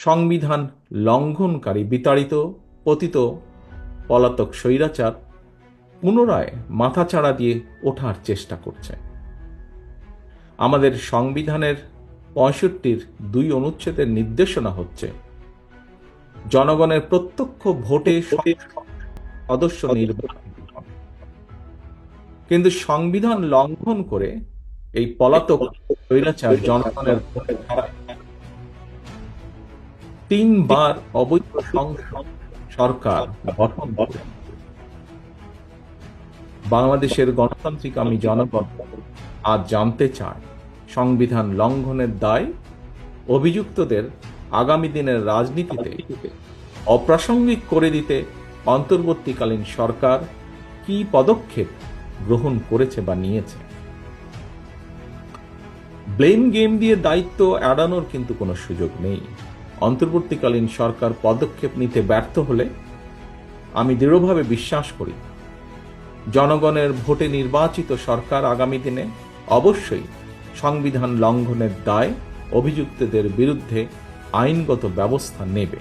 সংবিধান লঙ্ঘনকারী বিতাড়িত পতিত পলাতক স্বৈরাচার পুনরায় মাথাচাড়া দিয়ে ওঠার চেষ্টা করছে। আমাদের সংবিধানের ৬৫-র ২ অনুচ্ছেদের নির্দেশনা হচ্ছে জনগণের প্রত্যক্ষ ভোটে সদস্য নির্বাচিত হবে। কিন্তু সংবিধান লঙ্ঘন করে এই পলাতক স্বৈরাচার জনগণের ভোটে হারায় ৩ বার অবৈধ সরকার গঠন করে। বাংলাদেশের গণতান্ত্রিক আমি জনগণ আজ জানতে চায়, সংবিধান লঙ্ঘনের দায় অভিযুক্তদের আগামী দিনের রাজনীতিতে অপ্রাসঙ্গিক করে দিতে অন্তর্বর্তীকালীন সরকার কি পদক্ষেপ গ্রহণ করেছে বা নিয়েছে। ব্লেম গেম দিয়ে দায়িত্ব এড়ানোর কিন্তু কোনো সুযোগ নেই। অন্তর্বর্তীকালীন সরকার পদক্ষেপ নিতে ব্যর্থ হলে আমি দৃঢ়ভাবে বিশ্বাস করি জনগণের ভোটে নির্বাচিত সরকার আগামী দিনে অবশ্যই সংবিধান লঙ্ঘনের দায় অভিযুক্তদের বিরুদ্ধে আইনগত ব্যবস্থা নেবে।